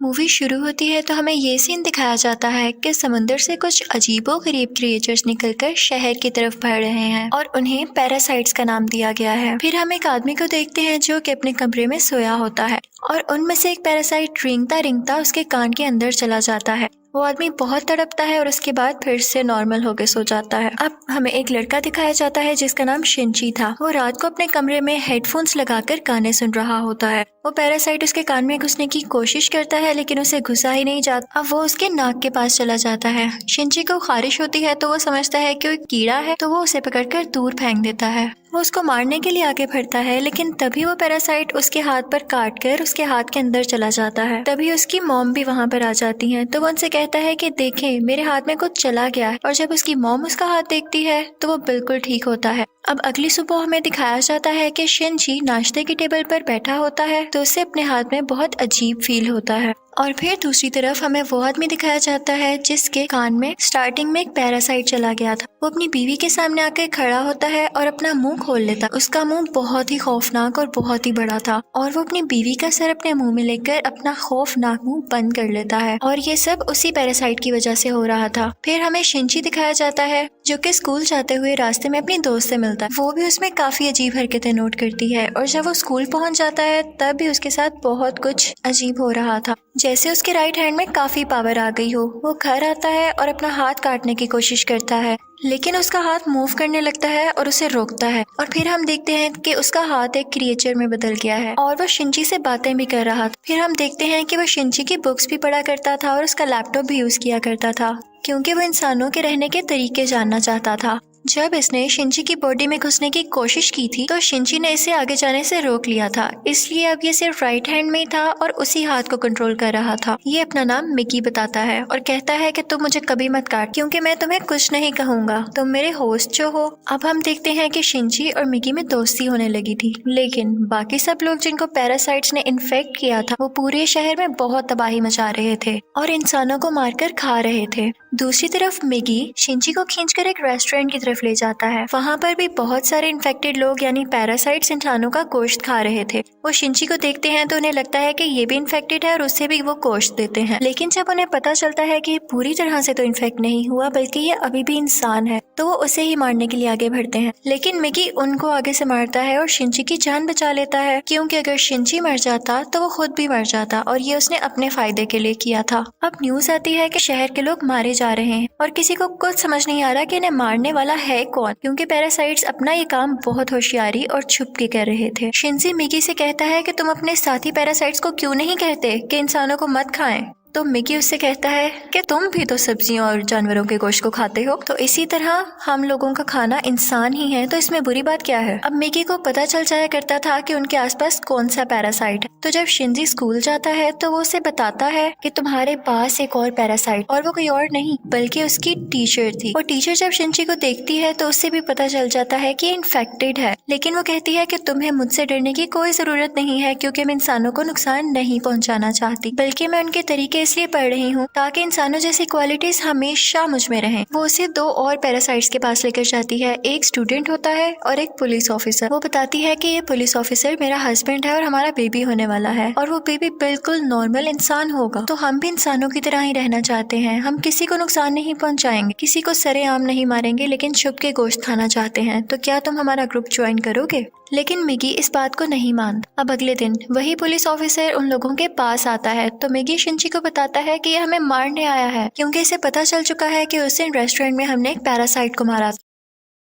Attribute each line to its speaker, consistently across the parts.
Speaker 1: Movie शुरू होती है तो हमें ये सीन दिखाया जाता है कि समुंदर से कुछ अजीबोगरीब क्रिएचर्स निकलकर शहर की तरफ बढ़ रहे हैं और उन्हें पैरासाइट्स का नाम दिया गया है। फिर हम एक आदमी को देखते हैं जो कि अपने कमरे में सोया होता है और उनमें से एक पैरासाइट रेंगता रेंगता उसके कान के अंदर चला जाता है। वो आदमी बहुत तड़पता है और उसके बाद फिर से नॉर्मल होकर सो जाता है। अब हमें एक लड़का दिखाया जाता है जिसका नाम शिनची था। वो रात को अपने कमरे में हेडफोन्स लगाकर गाने सुन रहा होता है। वो पैरासाइट उसके कान में घुसने की कोशिश करता है लेकिन उसे घुसा ही नहीं जाता। अब वो उसके नाक के पास चला जाता है। शिनची को खारिश होती है तो वो समझता है कि वो एक कीड़ा है, तो वो उसे पकड़कर दूर फेंक देता है। वो उसको मारने के लिए आगे बढ़ता है लेकिन तभी वो पैरासाइट उसके हाथ पर काट कर उसके हाथ के अंदर चला जाता है। तभी उसकी मॉम भी वहाँ पर आ जाती है तो वो उनसे कहता है कि देखें, मेरे हाथ में कुछ चला गया है। और जब उसकी मॉम उसका हाथ देखती है तो वो बिल्कुल ठीक होता है। अब अगली सुबह हमें दिखाया जाता है कि शिनची नाश्ते की टेबल पर बैठा होता है तो उसे अपने हाथ में बहुत अजीब फील होता है। और फिर दूसरी तरफ हमें वो आदमी दिखाया जाता है जिसके कान में स्टार्टिंग में एक पैरासाइट चला गया था। वो अपनी बीवी के सामने आकर खड़ा होता है और अपना मुंह खोल लेता है। उसका मुंह बहुत ही खौफनाक और बहुत ही बड़ा था और वो अपनी बीवी का सर अपने मुंह में लेकर अपना खौफनाक मुंह बंद कर लेता है और ये सब उसी पैरासाइट की वजह से हो रहा था। फिर हमें शिनची दिखाया जाता है जो कि स्कूल जाते हुए रास्ते में अपनी दोस्त से मिलता है। वो भी उसमें काफी अजीब हरकतें नोट करती है और जब वो स्कूल पहुंच जाता है तब भी उसके साथ बहुत कुछ अजीब हो रहा था, जैसे उसके राइट हैंड में काफी पावर आ गई हो। वो घर आता है और अपना हाथ काटने की कोशिश करता है लेकिन उसका हाथ मूव करने लगता है और उसे रोकता है और फिर हम देखते हैं कि उसका हाथ एक क्रिएचर में बदल गया है और वो शिनची से बातें भी कर रहा था। फिर हम देखते हैं कि वो शिनची की बुक्स भी पढ़ा करता था और उसका लैपटॉप भी यूज किया करता था क्योंकि वो इंसानों के रहने के तरीके जानना चाहता था। जब इसने शिनची की बॉडी में घुसने की कोशिश की थी तो शिनची ने इसे आगे जाने से रोक लिया था, इसलिए अब ये सिर्फ राइट हैंड में ही था और उसी हाथ को कंट्रोल कर रहा था। ये अपना नाम मिकी बताता है और कहता है कि तुम मुझे कभी मत काट क्योंकि मैं तुम्हें कुछ नहीं कहूंगा, तुम मेरे होस्ट जो हो। अब हम देखते हैं कि शिनची और मिकी में दोस्ती होने लगी थी लेकिन बाकी सब लोग जिनको पैरासाइट्स ने इन्फेक्ट किया था वो पूरे शहर में बहुत तबाही मचा रहे थे और इंसानों को मारकर खा रहे थे। दूसरी तरफ मिकी शिनची को खींचकर एक रेस्टोरेंट की तरफ ले जाता है। वहाँ पर भी बहुत सारे इन्फेक्टेड लोग यानी पैरासाइट्स इंसानों का गोश्त खा रहे थे। वो शिनची को देखते हैं तो उन्हें लगता है कि ये भी इन्फेक्टेड है और उसे भी वो गोश्त देते हैं, लेकिन जब उन्हें पता चलता है कि पूरी तरह से तो इन्फेक्ट नहीं हुआ बल्कि ये अभी भी इंसान है तो वो उसे ही मारने के लिए आगे बढ़ते हैं। लेकिन मिकी उनको आगे से मारता है और शिनची की जान बचा लेता है क्योंकि अगर शिनची मर जाता तो वो खुद भी मर जाता और ये उसने अपने फायदे के लिए किया था। अब न्यूज आती है कि शहर के लोग मारे जा रहे हैं और किसी को कुछ समझ नहीं आ रहा कि इन्हें मारने वाला है कौन, क्योंकि पैरासाइट्स अपना ये काम बहुत होशियारी और छुप के कर रहे थे। शिनची मिकी से कहता है कि तुम अपने साथी पैरासाइट्स को क्यों नहीं कहते कि इंसानों को मत खाएं, तो मिकी उससे कहता है कि तुम भी तो सब्जियों और जानवरों के गोश्त को खाते हो, तो इसी तरह हम लोगों का खाना इंसान ही है, तो इसमें बुरी बात क्या है। अब मिकी को पता चल जाया करता था कि उनके आसपास कौन सा पैरासाइट है, तो जब शिनची स्कूल जाता है तो वो उसे बताता है कि तुम्हारे पास एक और पैरासाइट, और वो कोई और नहीं बल्कि उसकी टीचर थी। वो टीचर जब शिनची को देखती है तो उससे भी पता चल जाता है कि इन्फेक्टेड है, लेकिन वो कहती है कि तुम्हें मुझसे डरने की कोई जरूरत नहीं है क्योंकि मैं इंसानों को नुकसान नहीं पहुंचाना चाहती, बल्कि मैं उनके तरीके इसलिए पढ़ रही हूँ ताकि इंसानों जैसी क्वालिटीज हमेशा मुझ में रहें। वो उसे दो और पैरासाइट्स के पास लेकर जाती है, एक स्टूडेंट होता है और एक पुलिस ऑफिसर। वो बताती है कि ये पुलिस ऑफिसर मेरा हस्बैंड है और हमारा बेबी होने वाला है और वो बेबी बिल्कुल नॉर्मल इंसान होगा, तो हम भी इंसानों की तरह ही रहना चाहते हैं। हम किसी को नुकसान नहीं पहुंचाएंगे, किसी को सरेआम नहीं मारेंगे, लेकिन छुप के गोश्त खाना चाहते हैं, तो क्या तुम हमारा ग्रुप ज्वाइन करोगे। लेकिन मिगी इस बात को नहीं मानता। अब अगले दिन वही पुलिस ऑफिसर उन लोगों के पास आता है तो मिगी शिनची को बताता है कि ये हमें मारने आया है क्योंकि इसे पता चल चुका है कि उस दिन रेस्टोरेंट में हमने एक पैरासाइट को मारा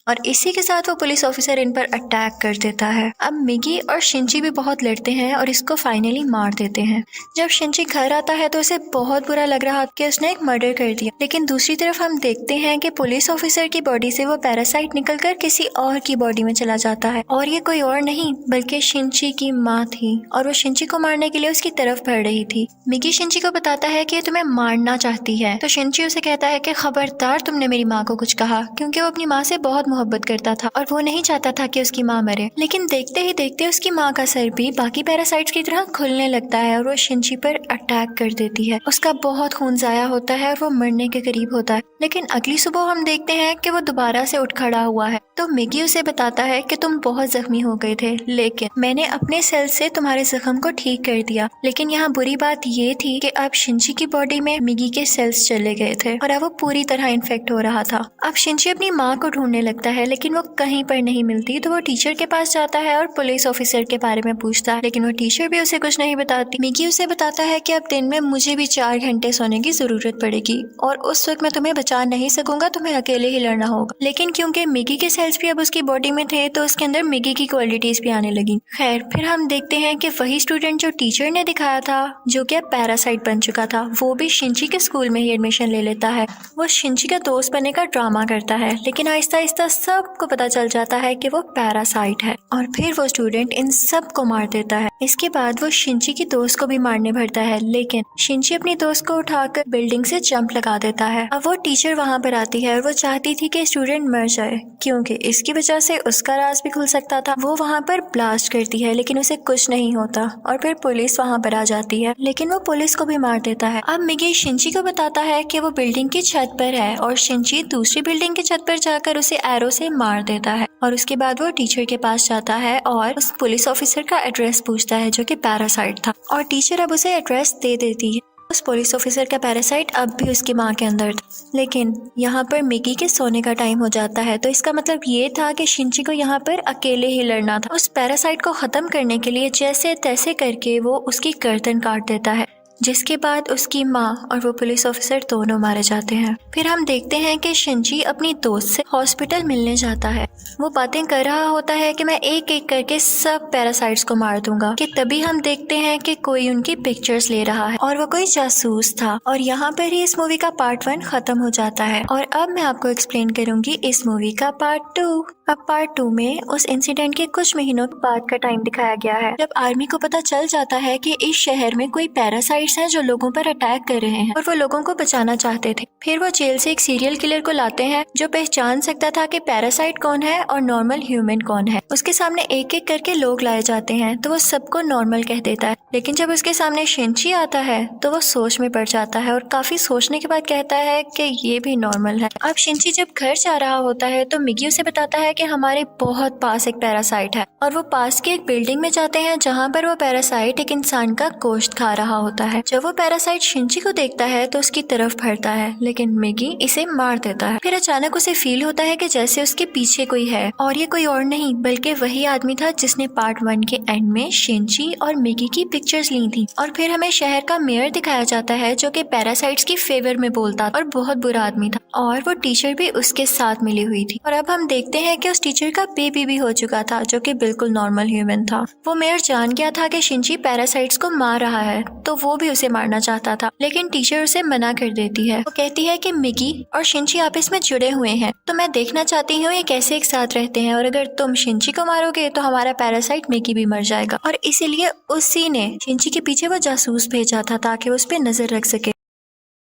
Speaker 1: और इसी के साथ वो पुलिस ऑफिसर इन पर अटैक कर देता है। अब मिगी और शिनची भी बहुत लड़ते हैं और इसको फाइनली मार देते हैं। जब शिनची घर आता है तो उसे बहुत बुरा लग रहा कि उसने एक मर्डर कर दिया, लेकिन दूसरी तरफ हम देखते हैं कि पुलिस ऑफिसर की बॉडी से वो पैरासाइट निकलकर किसी और की बॉडी में चला जाता है और ये कोई और नहीं बल्कि शिनची की माँ थी और वो शिनची को मारने के लिए उसकी तरफ बढ़ रही थी। मिगी शिनची को बताता है कि तुम्हें मारना चाहती है, तो शिनची उसे कहता है कि खबरदार तुमने मेरी माँ को कुछ कहा, क्योंकि वो अपनी माँ से बहुत मोहब्बत करता था और वो नहीं चाहता था कि उसकी माँ मरे। लेकिन देखते ही देखते उसकी माँ का सर भी बाकी पैरासाइट्स की तरह खुलने लगता है और वो शिनची पर अटैक कर देती है। उसका बहुत खून जाया होता है और वो मरने के करीब होता है। लेकिन अगली सुबह हम देखते हैं कि वो दोबारा से उठ खड़ा हुआ है। तो मिगी उसे बताता है कि तुम बहुत जख्मी हो गए थे, लेकिन मैंने अपने सेल से तुम्हारे जख्म को ठीक कर दिया। लेकिन यहाँ बुरी बात ये थी कि अब शिनची की बॉडी में मिगी के सेल्स चले गए थे और अब वो पूरी तरह इन्फेक्ट हो रहा था। अब शिनची अपनी माँ को ढूंढने लगता है, लेकिन वो कहीं पर नहीं मिलती। तो वो टीचर के पास जाता है और पुलिस ऑफिसर के बारे में पूछता है, लेकिन वो टीचर भी उसे कुछ नहीं बताती। मिगी उसे बताता है कि अब दिन में मुझे भी 4 घंटे सोने की जरूरत पड़ेगी और उस वक्त मैं तुम्हें बचा नहीं सकूंगा, तुम्हें अकेले ही लड़ना होगा। लेकिन क्योंकि मिगी के सेल्स भी अब उसकी बॉडी में थे तो उसके अंदर मिगी की क्वालिटीज भी आने लगी। खैर, फिर हम देखते हैं कि वही स्टूडेंट जो टीचर ने दिखाया था, जो कि अब पैरासाइट बन चुका था, वो भी शिनची के स्कूल में ही एडमिशन ले लेता है। वो शिनची का दोस्त बनने का ड्रामा करता है, लेकिन आहिस्ता आहिस्ता सबको पता चल जाता है कि वो पैरासाइट है और फिर वो स्टूडेंट इन सब को मार देता है। इसके बाद वो शिनची की दोस्त को भी मारने भरता है, लेकिन शिनची अपनी दोस्त को उठाकर बिल्डिंग से जंप लगा देता है। अब वो टीचर वहाँ पर आती है और वो चाहती थी कि स्टूडेंट मर जाए, क्योंकि इसकी वजह से उसका राज भी खुल सकता था। वो वहाँ पर ब्लास्ट करती है, लेकिन उसे कुछ नहीं होता और फिर पुलिस वहाँ पर आ जाती है, लेकिन वो पुलिस को भी मार देता है। अब मिगी शिनची को बताता है कि वो बिल्डिंग की छत पर है और शिनची दूसरी बिल्डिंग की छत पर जाकर उसे एरो से मार देता है। और उसके बाद वो टीचर के पास जाता है और उस पुलिस ऑफिसर का एड्रेस पूछता है, जो कि पैरासाइट था, और टीचर अब उसे एड्रेस दे देती है। उस पुलिस ऑफिसर का पैरासाइट अब भी उसकी माँ के अंदर था। लेकिन यहाँ पर मिगी के सोने का टाइम हो जाता है, तो इसका मतलब ये था कि शिनची को यहाँ पर अकेले ही लड़ना था। उस पैरासाइट को खत्म करने के लिए जैसे तैसे करके वो उसकी गर्दन काट देता है, जिसके बाद उसकी माँ और वो पुलिस ऑफिसर दोनों मारे जाते हैं। फिर हम देखते हैं कि शिनची अपनी दोस्त से हॉस्पिटल मिलने जाता है। वो बातें कर रहा होता है कि मैं एक एक करके सब पैरासाइट्स को मार दूंगा, कि तभी हम देखते हैं कि कोई उनकी पिक्चर्स ले रहा है और वो कोई जासूस था। और यहाँ पर ही इस मूवी का पार्ट 1 खत्म हो जाता है और अब मैं आपको एक्सप्लेन करूंगी इस मूवी का पार्ट 2। अब पार्ट 2 में उस इंसिडेंट के कुछ महीनों बाद का टाइम दिखाया गया है, जब आर्मी को पता चल जाता है कि इस शहर में कोई पैरासाइट्स हैं जो लोगों पर अटैक कर रहे हैं और वो लोगों को बचाना चाहते थे। फिर वो जेल से एक सीरियल किलर को लाते हैं जो पहचान सकता था कि पैरासाइट कौन है और नॉर्मल ह्यूमन कौन है। उसके सामने एक एक करके लोग लाए जाते हैं तो वो सबको नॉर्मल कह देता है, लेकिन जब उसके सामने शिनची आता है तो वो सोच में पड़ जाता है और काफी सोचने के बाद कहता है कि ये भी नॉर्मल है। अब शिनची जब घर जा रहा होता है तो मिगी उसे बताता है कि हमारे बहुत पास एक पैरासाइट है और वो पास की एक बिल्डिंग में जाते हैं जहाँ पर वो पैरासाइट एक इंसान का गोश्त खा रहा होता है। जब वो पैरासाइट शिनची को देखता है तो उसकी तरफ बढ़ता है, लेकिन मिगी इसे मार देता है। फिर अचानक उसे फील होता है कि जैसे उसके पीछे कोई है और ये कोई और नहीं बल्कि वही आदमी था जिसने पार्ट 1 के एंड में शिनची और मिगी की पिक्चर्स ली थी। और फिर हमें शहर का मेयर दिखाया जाता है जो कि पैरासाइट्स की फेवर में बोलता और बहुत बुरा आदमी था, और वो टीचर भी उसके साथ मिली हुई थी। और अब हम देखते हैं कि उस टीचर का बेबी भी हो चुका था जो कि बिल्कुल नॉर्मल ह्यूमन था। वो मेयर जान गया था कि शिनची पैरासाइट्स को मार रहा है तो वो भी उसे मारना चाहता था, लेकिन टीचर उसे मना कर देती है। वो कहती है कि मिगी और शिनची आपस में जुड़े हुए हैं, तो मैं देखना चाहती हूँ ये कैसे एक साथ रहते हैं, और अगर तुम शिनची को मारोगे तो हमारा पैरासाइट मिगी भी मर जाएगा। और इसीलिए उसी ने शिनची के पीछे वो जासूस भेजा था ताकि वो उस पर नजर रख सके।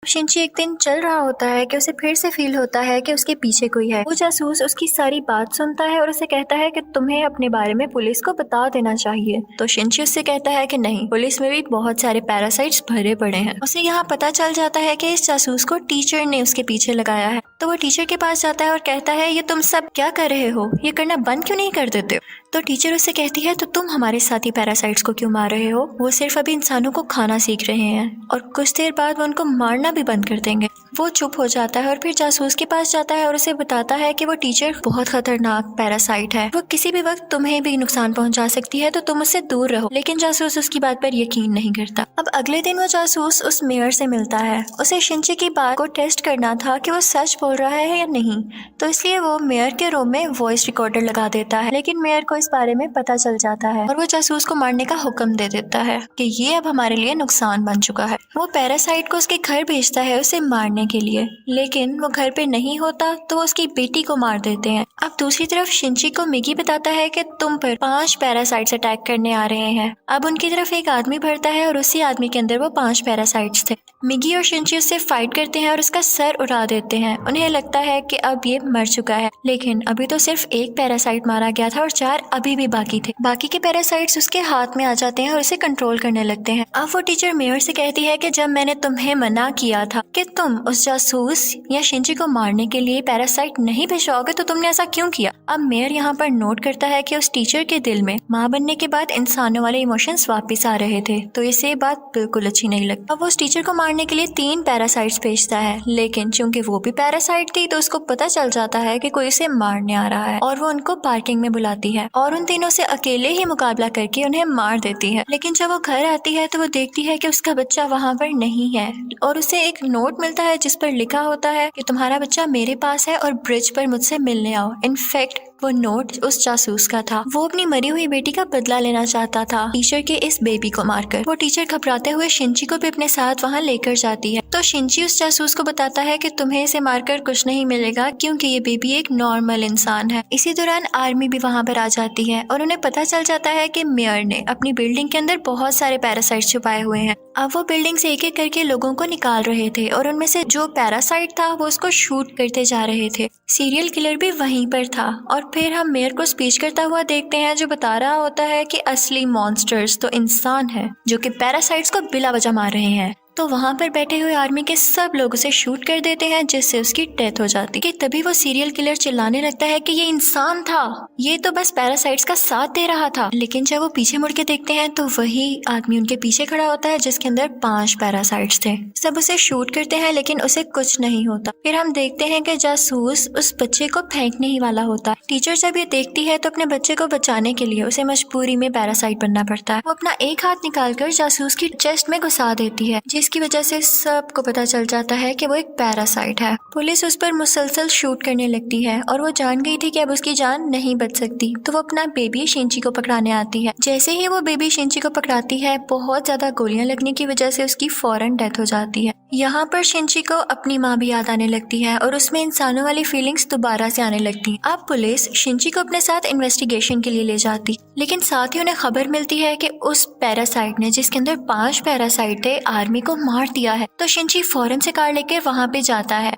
Speaker 1: शिनची एक दिन चल रहा होता है कि उसे फिर से फील होता है कि उसके पीछे कोई है। वो जासूस उसकी सारी बात सुनता है और उसे कहता है कि तुम्हें अपने बारे में पुलिस को बता देना चाहिए। तो शिनची उससे कहता है कि नहीं, पुलिस में भी बहुत सारे पैरासाइट्स भरे पड़े हैं। उसे यहाँ पता चल जाता है कि इस जासूस को टीचर ने उसके पीछे लगाया है। तो वो टीचर के पास जाता है और कहता है ये तुम सब क्या कर रहे हो, ये करना बंद क्यों नहीं कर देते हो। तो टीचर उससे कहती है तो तुम हमारे साथी पैरासाइट्स को क्यों मार रहे हो, वो सिर्फ अभी इंसानों को खाना सीख रहे हैं और कुछ देर बाद वो उनको मारना भी बंद कर देंगे। वो चुप हो जाता है और फिर जासूस के पास जाता है और उसे बताता है कि वो टीचर बहुत खतरनाक पैरासाइट है, वो किसी भी वक्त तुम्हें भी नुकसान पहुंचा सकती है, तो तुम उससे दूर रहो। लेकिन जासूस उसकी बात पर यकीन नहीं करता। अब अगले दिन वो जासूस उस मेयर से मिलता है। उसे शिनची की बात को टेस्ट करना था कि वो सच बोल रहा है या नहीं, तो इसलिए वो मेयर के रूम में वॉइस रिकॉर्डर लगा देता है। लेकिन मेयर को इस बारे में पता चल जाता है और वो जासूस को मारने का हुक्म दे देता है कि ये अब हमारे लिए नुकसान बन चुका है। वो पैरासाइट को उसके घर भेजता है उसे मारने मारने के लिए, लेकिन वो घर पे नहीं होता तो वो उसकी बेटी को मार देते हैं। अब दूसरी तरफ शिंची को मिगी बताता है कि तुम पर 5 पैरासाइट्स अटैक करने आ रहे हैं। अब उनकी तरफ एक आदमी बढ़ता है और उसी आदमी के अंदर वो 5 पैरासाइट्स थे। मिगी और शिंची उससे फाइट करते हैं और उसका सर उड़ा देते हैं। उन्हें लगता है कि अब ये मर चुका है, लेकिन अभी तो सिर्फ एक पैरासाइट मारा गया था और 4 अभी भी बाकी थे। बाकी के पैरासाइट्स उसके हाथ में आ जाते हैं और उसे कंट्रोल करने लगते हैं। अब वो टीचर मेयर से कहती है कि जब मैंने तुम्हें मना किया था कि तुम उस जासूस या शिंची को मारने के लिए पैरासाइट नहीं भिजवाओगे तो तुमने ऐसा क्यों किया। अब मेयर यहाँ पर नोट करता है कि उस टीचर के दिल में माँ बनने के बाद इंसानों वाले इमोशंस वापस आ रहे थे, तो इसे ये बात बिल्कुल अच्छी नहीं लगती। अब वो उस टीचर को मारने के लिए 3 पैरासाइट्स भेजता है, लेकिन चूंकि वो भी पैरासाइट थी तो उसको पता चल जाता है कि कोई उसे मारने आ रहा है और वो उनको पार्किंग में बुलाती है और उन तीनों से अकेले ही मुकाबला करके उन्हें मार देती है। लेकिन जब वो घर आती है तो वो देखती है कि उसका बच्चा वहाँ पर नहीं है और उसे एक नोट मिलता है जिस पर लिखा होता है कि तुम्हारा बच्चा मेरे पास है और ब्रिज पर मुझसे मिलने आओ। इनफैक्ट वो नोट उस जासूस का था। वो अपनी मरी हुई बेटी का बदला लेना चाहता था टीचर के इस बेबी को मारकर। वो टीचर घबराते हुए शिंची को भी अपने साथ वहाँ लेकर जाती है, तो शिंची उस जासूस को बताता है कि तुम्हें इसे मारकर कुछ नहीं मिलेगा क्योंकि ये बेबी एक नॉर्मल इंसान है। इसी दौरान आर्मी भी वहाँ पर आ जाती है और उन्हें पता चल जाता है कि मेयर ने अपनी बिल्डिंग के अंदर बहुत सारे पैरासाइट छुपाए हुए हैं। अब वो बिल्डिंग से एक एक करके लोगों को निकाल रहे थे और उनमें से जो पैरासाइट था वो उसको शूट करते जा रहे थे। सीरियल किलर भी वहीं पर था और फिर हम मेयर को स्पीच करता हुआ देखते हैं जो बता रहा होता है कि असली मॉन्स्टर्स तो इंसान है जो कि पैरासाइट्स को बिला वजह मार रहे हैं। तो वहाँ पर बैठे हुए आर्मी के सब लोग उसे शूट कर देते हैं जिससे उसकी डेथ हो जाती है। तभी वो सीरियल किलर चिल्लाने लगता है कि ये इंसान था, ये तो बस पैरासाइट्स का साथ दे रहा था। लेकिन जब वो पीछे मुड़ के देखते हैं तो वही आदमी उनके पीछे खड़ा होता है जिसके अंदर 5 पैरासाइट्स थे। सब उसे शूट करते हैं लेकिन उसे कुछ नहीं होता। फिर हम देखते हैं कि जासूस उस बच्चे को फेंकने ही वाला होता है। टीचर जब ये देखती है तो अपने बच्चे को बचाने के लिए उसे मजबूरी में पैरासाइट बनना पड़ता है। वो अपना एक हाथ निकालकर जासूस की चेस्ट में घुसा देती है जिसकी वजह से सबको पता चल जाता है कि वो एक पैरासाइट है। पुलिस उस पर मुसलसल शूट करने लगती है और वो जान गई थी कि अब उसकी जान नहीं बच सकती, तो वो अपना बेबी शिंची को पकड़ाने आती है। जैसे ही वो बेबी शिंची को पकड़ाती है बहुत ज्यादा गोलियां लगने की वजह से उसकी फौरन डेथ हो जाती है। यहाँ पर शिंची को अपनी माँ भी याद आने लगती है और उसमें इंसानों वाली फीलिंग्स दोबारा से आने लगती है। अब पुलिस शिंची को अपने साथ इन्वेस्टिगेशन के लिए ले जाती, लेकिन साथ ही उन्हें खबर मिलती है कि उस पैरासाइट ने जिसके अंदर 5 पैरासाइट थे आर्मी को मार दिया है। तो शिंची फौरन से कार लेकर वहाँ पे जाता है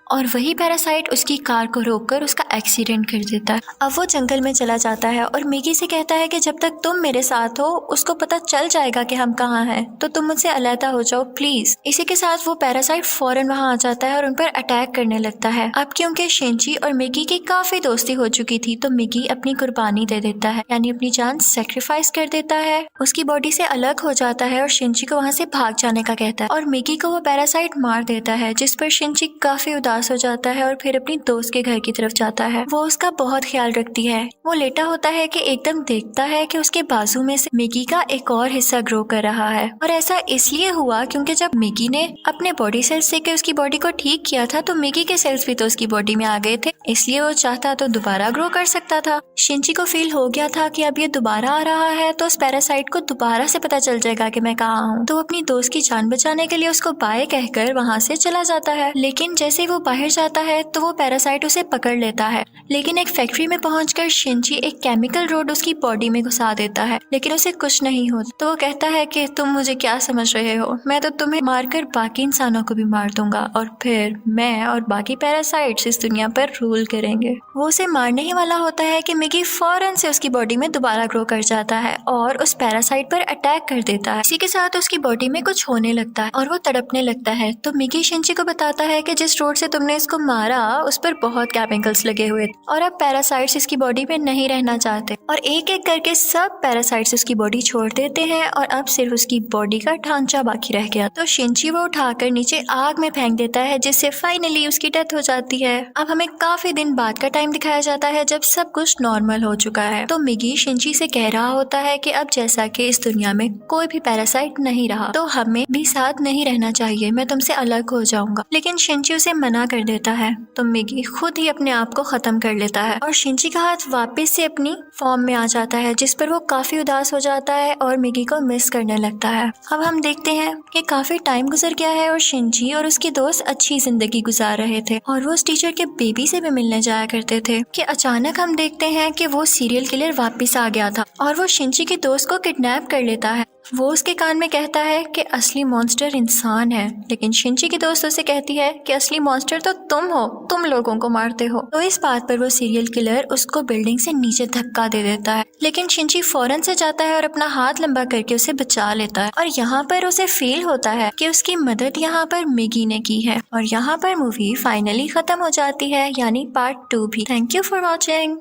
Speaker 1: और वही पैरासाइट उसकी कार को रोककर उसका एक्सीडेंट कर देता है। अब वो जंगल में चला जाता है और मिगी से कहता है कि जब तक तुम मेरे साथ हो उसको पता चल जाएगा कि हम कहाँ हैं, तो तुम मुझसे अलहदा हो जाओ प्लीज। इसी के साथ वो पैरासाइट फौरन वहाँ आ जाता है और उन पर अटैक करने लगता है। अब क्योंकि शिंची और मिगी की काफी दोस्ती हो चुकी थी तो मिगी अपनी कुर्बानी दे देता है, यानी अपनी जान सेक्रीफाइस कर देता है, उसकी बॉडी से अलग हो जाता है और शिंची को वहाँ से भाग जाने का कहता है और मिगी को वो पैरासाइट मार देता है, जिस पर शिंची काफी उदास हो जाता है और फिर अपनी दोस्त के घर की तरफ जाता है। वो उसका बहुत ख्याल रखती है। वो लेटा होता है कि एकदम देखता है कि उसके बाजू में से मिगी का एक और हिस्सा ग्रो कर रहा है और ऐसा इसलिए हुआ क्योंकि जब मिगी ने अपने बॉडी सेल्स से उसकी बॉडी को ठीक किया था तो मिगी के सेल्स भी तो उसकी बॉडी में आ गए थे, इसलिए वो चाहता तो दोबारा ग्रो कर सकता था। शिंची को फील हो गया था कि अब ये दोबारा आ रहा है तो उस पैरासाइट को दोबारा से पता चल जाएगा कि मैं कहाँ हूँ, तो अपनी दोस्त की जान बचाने के लिए उसको बाय कहकर वहाँ से चला जाता है। लेकिन जैसे वो बाहर जाता है तो वो पैरासाइट उसे पकड़ लेता है, लेकिन एक फैक्ट्री में पहुंचकर शिंची एक केमिकल रोड उसकी बॉडी में घुसा देता है, लेकिन उसे कुछ नहीं होता। तो वो कहता है कि तुम मुझे क्या समझ रहे हो, मैं तो तुम्हें मारकर बाकी इंसानों को भी मार दूंगा और फिर मैं और बाकी पैरासाइट्स इस दुनिया पर रूल करेंगे। वो उसे मारने ही वाला होता है कि मिगी फौरन से उसकी बॉडी में दोबारा ग्रो कर जाता है और उस पैरासाइट पर अटैक कर देता है। इसी के साथ उसकी बॉडी में कुछ होने लगता है और वो तड़पने लगता है। तो मिगी शिंची को बताता है कि जिस रोड से तुमने इसको मारा उस पर बहुत केमिकल्स लगे हुए थे और अब पैरासाइट्स इसकी बॉडी में नहीं रहना चाहते और एक एक करके सब पैरासाइट्स उसकी बॉडी छोड़ देते हैं और अब सिर्फ उसकी बॉडी का ढांचा बाकी रह गया। तो शिंची वो उठाकर नीचे आग में फेंक देता है जिससे फाइनली उसकी डेथ हो जाती है। अब हमें काफी दिन बाद का टाइम दिखाया जाता है जब सब कुछ नॉर्मल हो चुका है। तो मिगी शिंची से कह रहा होता है कि अब जैसा कि इस दुनिया में कोई भी पैरासाइट नहीं रहा तो हमें भी साथ नहीं रहना चाहिए, मैं तुमसे अलग हो जाऊंगा। लेकिन शिंची उसे मना मना कर देता है तो मिगी खुद ही अपने आप को खत्म कर लेता है और शिंची का हाथ वापस से अपनी फॉर्म में आ जाता है, जिस पर वो काफी उदास हो जाता है और मिगी को मिस करने लगता है। अब हम देखते हैं कि काफी टाइम गुजर गया है और शिंची और उसके दोस्त अच्छी जिंदगी गुजार रहे थे और वो उस टीचर के बेबी से भी मिलने जाया करते थे कि अचानक हम देखते हैं कि वो सीरियल किलर वापस आ गया था और वो शिंची के दोस्त को किडनैप कर लेता है। वो उसके कान में कहता है कि असली मॉन्स्टर इंसान है, लेकिन शिंची की दोस्त उसे कहती है कि असली मॉन्स्टर तो तुम हो, तुम लोगों को मारते हो। तो इस बात पर वो सीरियल किलर उसको बिल्डिंग से नीचे धक्का दे देता है, लेकिन शिंची फौरन से जाता है और अपना हाथ लंबा करके उसे बचा लेता है और यहाँ पर उसे फील होता है कि उसकी मदद यहाँ पर मिगी ने की है और यहाँ पर मूवी फाइनली खत्म हो जाती है, यानी पार्ट 2 भी। Thank you for watching.